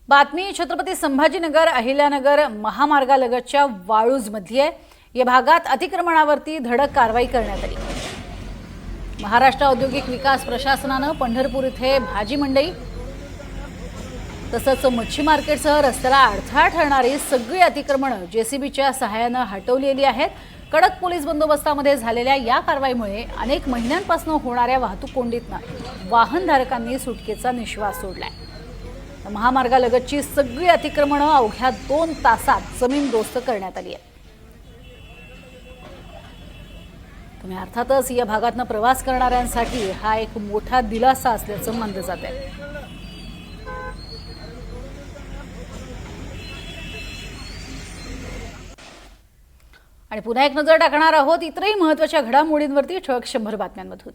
बातमी छत्रपती संभाजीनगर अहिल्यानगर महामार्गालगतच्या वाळूजमध्ये आहे। या भागात अतिक्रमणावरती धडक कारवाई करण्यात आली। महाराष्ट्र औद्योगिक विकास प्रशासनाने पंढरपूर इथे भाजी मंडई तसंच मच्छी मार्केटसह रस्त्याला अडथळा ठरणारी सगळी अतिक्रमणे जेसीबीच्या सहाय्याने हटवलेली आहेत। कडक पोलीस बंदोबस्तामध्ये झालेल्या या कारवाईमुळे अनेक महिन्यांपासून होणाऱ्या वाहतूक कोंडीतून वाहनधारकांनी सुटकेचा निश्वास सोडलाय। महामार्गालगतची सगळी अतिक्रमणे अवघ्या 2 तासात जमीनदोस्त करण्यात आली आहे। तुम्ही अर्थातच या भागातून प्रवास करणाऱ्यांसाठी हा एक मोठा दिलासा असल्याचं मानलं जात आहे। आणि पुन्हा एक नजर टाकणार आहोत इतरही महत्त्वाच्या घडामोडींवरती ठळक 100 बातम्यांमधून।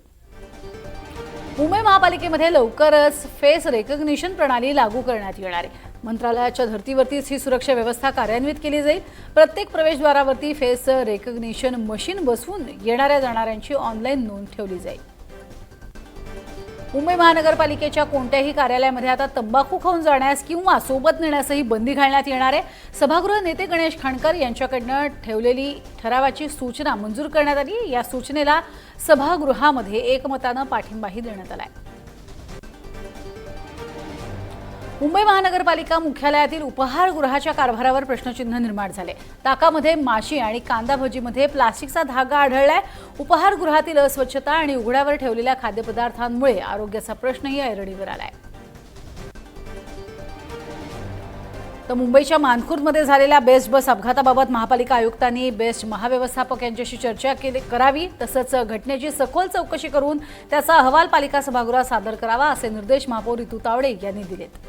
मुंबई महापालिकेमध्ये लवकरच फेस रेकग्निशन प्रणाली लागू करण्यात येणार आहे। मंत्रालयाच्या धर्तीवरतीच ही सुरक्षा व्यवस्था कार्यान्वित केली जाईल। प्रत्येक प्रवेशद्वारावरती फेस रेकग्निशन मशीन बसवून येणाऱ्या जाणाऱ्यांची ऑनलाईन नोंद ठेवली जाईल। मुंबई महानगरपालिकेच्या कोणत्याही कार्यालयामध्ये आता तंबाखू खाऊन जाण्यास किंवा सोबत नेण्यासही बंदी घालण्यात येणार आहे। सभागृह नेते गणेश खाणकर यांच्याकडून ठेवलेली ठरावाची सूचना मंजूर करण्यात आली। या सूचनेला सभागृहामध्ये एकमताने पाठिंबाही देण्यात आलाय। मुंबई महानगरपालिका मुख्यालयातील उपहारगृहाच्या कारभारावर प्रश्नचिन्ह निर्माण झाले। ताकामध्ये माशी आणि कांदा भजीमध्ये प्लास्टिकचा धागा आढळलाय। उपहारगृहातील अस्वच्छता आणि उघड्यावर ठेवलेल्या खाद्यपदार्थांमुळे आरोग्याचा प्रश्नही ऐरणीवर आलाय। तर मुंबईच्या मानखुर्दमध्ये झालेल्या बेस्ट बस अपघाताबाबत महापालिका आयुक्तांनी बेस्ट महाव्यवस्थापक यांच्याशी चर्चा करावी तसंच घटनेची सखोल चौकशी करून त्याचा अहवाल पालिका सभागृहात सादर करावा असे निर्देश महापौर ऋतू तावडे यांनी दिलेत।